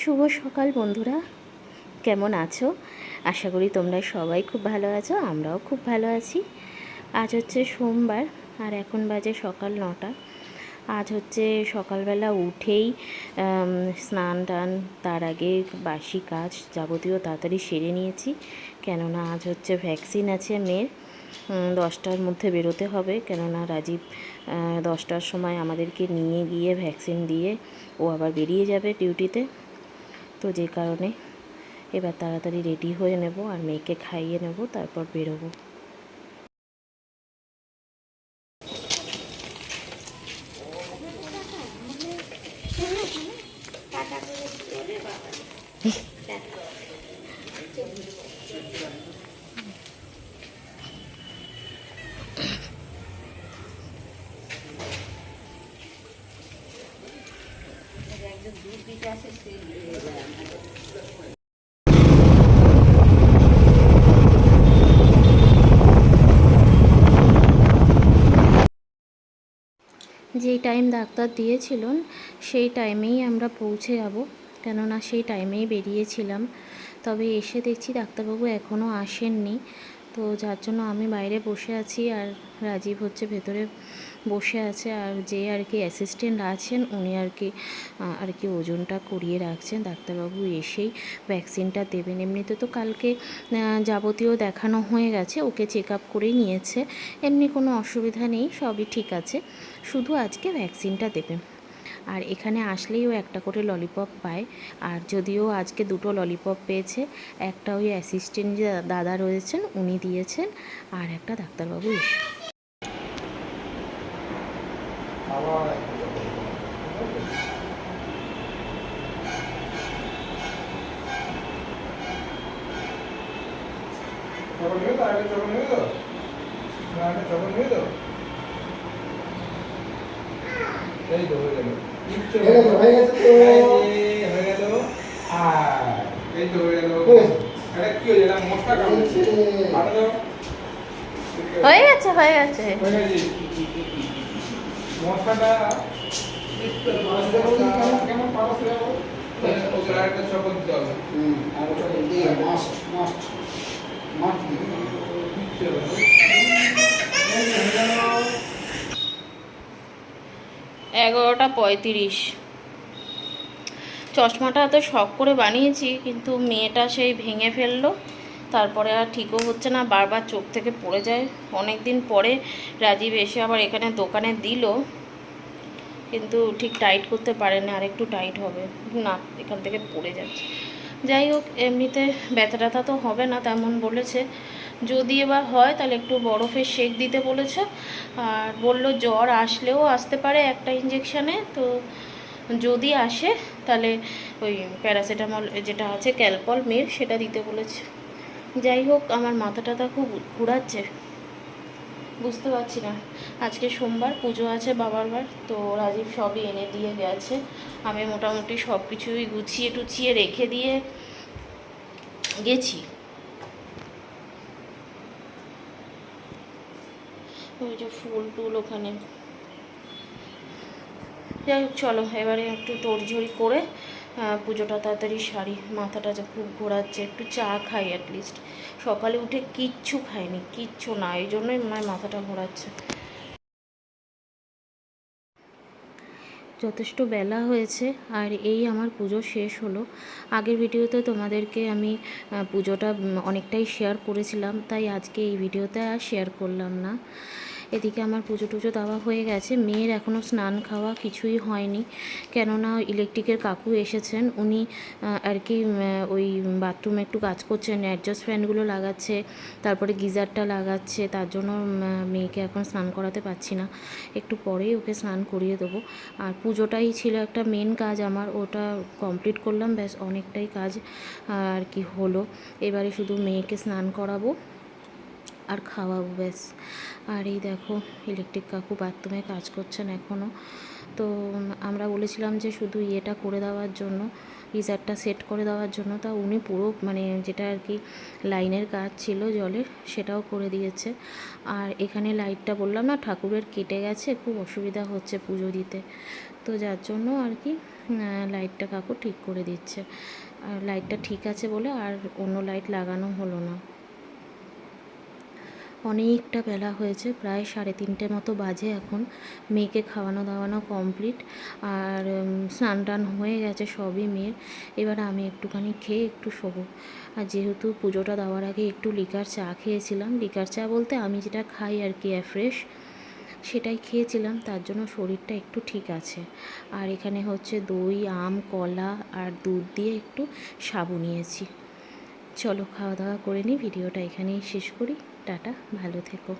শুভ সকাল বন্ধুরা, কেমন আছো? আশা করি তোমরা সবাই খুব ভালো আছো, আমরাও খুব ভালো আছি। আজ হচ্ছে সোমবার আর এখন বাজে সকাল 9টা। আজ হচ্ছে সকালবেলা উঠেই স্নান টান, তার আগে বাসি কাজ যাবতীয় তাড়াতাড়ি সেরে নিয়েছি। কেননা আজ হচ্ছে ভ্যাকসিন আছে মেয়ের, 10টার মধ্যে বেরোতে হবে। কেননা রাজীব 10টার সময় আমাদেরকে নিয়ে গিয়ে ভ্যাকসিন দিয়ে ও আবার বেরিয়ে যাবে ডিউটিতে। তো যে কারণে এবার তাড়াতাড়ি রেডি হয়ে নেব আর মেয়েকে খাইয়ে নেব, তারপর বেরোবো। যেই টাইম ডাক্তার দিয়েছিলেন সেই টাইমেই আমরা পৌঁছে যাব, কেননা সেই টাইমেই বেরিয়েছিলাম। তবে এসে দেখছি ডাক্তারবাবু এখনও আসেননি, তো যার জন্য আমি বাইরে বসে আছি আর রাজীব হচ্ছে ভেতরে বসে আছে। আর যে আর কি অ্যাসিস্ট্যান্ট আছেন উনি আর কি ওজনটা করিয়ে রাখছেন। ডাক্তারবাবু এসেই ভ্যাকসিনটা দেবেন। এমনিতে তো কালকে যাবতীয় দেখানো হয়ে গেছে, ওকে চেক আপ করেই নিয়েছে, এমনি কোনো অসুবিধা নেই, সবই ঠিক আছে। শুধু আজকে ভ্যাকসিনটা দেবে। আর এখানে আসলেই ও একটা করে ললিপপ পায়। আর যদিও আজকে 2টো ললিপপ পেয়েছে, একটা ওই অ্যাসিস্ট্যান্ট যে দাদা রয়েছেন উনি দিয়েছেন, আর একটা ডাক্তারবাবু এসে। হয়ে গেছে হয়ে গেছে। এগারোটা 35। চশমাটা তো শখ করে বানিয়েছি, কিন্তু মেয়েটা সেই ভেঙে ফেললো, তারপরে আর ঠিকও হচ্ছে না, বারবার চোখ থেকে পড়ে যায়। অনেক দিন পরে রাজীব এসে আবার এখানে দোকানে দিল, কিন্তু ঠিক টাইট করতে পারে না, আর একটু টাইট হবে না, এখান থেকে পড়ে যাচ্ছে। যাই হোক, এমনিতে ব্যথা ট্যাথা তো হবে না তেমন বলেছে। যদি এবার হয় তাহলে একটু বরফের শেক দিতে বলেছে, আর বলল জ্বর আসলেও আসতে পারে একটা ইঞ্জেকশানে। তো যদি আসে তাহলে ওই প্যারাসিটামল যেটা আছে ক্যালপল মেয়ের, সেটা দিতে বলেছে। যাই হোক, আমার মাথা টাথা খুব ঘুরাচ্ছে, বুঝতে পারছি না। আজকে সোমবার, পুজো আছে বাবার বার, তো রাজীব সবই এনে দিয়ে গেছে। আমি মোটামুটি সব কিছুই গুছিয়ে টুছিয়ে রেখে দিয়ে গেছি। ওই যে ফুল টুল ওখানে। যাই হোক, চলো এবারে একটু তোড়ঝড়ি করে পুজোটা তাড়াতাড়ি সারি। মাথাটা যা খুব ঘোরাচ্ছে, একটু চা খাই অ্যাটলিস্ট। সকালে উঠে কিচ্ছু খাইনি, কিচ্ছু না, এই জন্যই মনে হয় মাথাটা ঘোরাচ্ছে। যথেষ্ট বেলা হয়েছে আর এই আমার পুজো শেষ হলো। আগের ভিডিওতে তোমাদেরকে আমি পুজোটা অনেকটাই শেয়ার করেছিলাম, তাই আজকে এই ভিডিওতে আর শেয়ার করলাম না। এদিকে আমার পুজো টুজো দেওয়া হয়ে গেছে, মেয়ের এখনও স্নান খাওয়া কিছুই হয়নি। কেননা ইলেকট্রিকের কাকু এসেছেন, উনি আর কি ওই বাথরুমে একটু কাজ করছেন, অ্যাডজাস্ট ফ্যানগুলো লাগাচ্ছে, তারপরে গিজারটা লাগাচ্ছে, তার জন্য মেয়েকে এখন স্নান করাতে পারছি না। একটু পরেই ওকে স্নান করিয়ে দেবো। আর পুজোটাই ছিল একটা মেন কাজ আমার, ওটা কমপ্লিট করলাম, ব্যাস অনেকটাই কাজ আর কি হলো। এবারে শুধু মেয়েকে স্নান করাবো, আর খাওয়াবো ব্যাস। আর এই দেখো ইলেকট্রিক কাকু বাথরুমে কাজ করছেন এখনও। তো আমরা বলেছিলাম যে শুধু ইয়েটা করে দেওয়ার জন্য, গিজারটা সেট করে দেওয়ার জন্য, তা উনি পুরো মানে যেটা আর কি লাইনের কাজ ছিল জলের, সেটাও করে দিয়েছে। আর এখানে লাইটটা বললাম না ঠাকুরের কেটে গেছে, খুব অসুবিধা হচ্ছে পুজো দিতে, তো যার জন্য আর কি লাইটটা কাকু ঠিক করে দিচ্ছে। আর লাইটটা ঠিক আছে বলে আর অন্য লাইট লাগানো হলো না। অনেকটা বেলা হয়েছে, প্রায় 3:30 মতো বাজে এখন। মেয়েকে খাওয়ানো দাওয়ানো কমপ্লিট, আর স্নান টান হয়ে গেছে সবই মেয়ের। এবার আমি একটুখানি খেয়ে একটু শোবো। আর যেহেতু পুজোটা দেওয়ার আগে একটু লিকার চা খেয়েছিলাম, লিকার চা বলতে আমি যেটা খাই আর কি ফ্রেশ, সেটাই খেয়েছিলাম, তার জন্য শরীরটা একটু ঠিক আছে। আর এখানে হচ্ছে দই, আম, কলা আর দুধ দিয়ে একটু সাবু নিয়েছি। চলো খাওয়া দাওয়া করে নিই, ভিডিওটা এখানেই শেষ করি। টাটা, ভালো থেকো।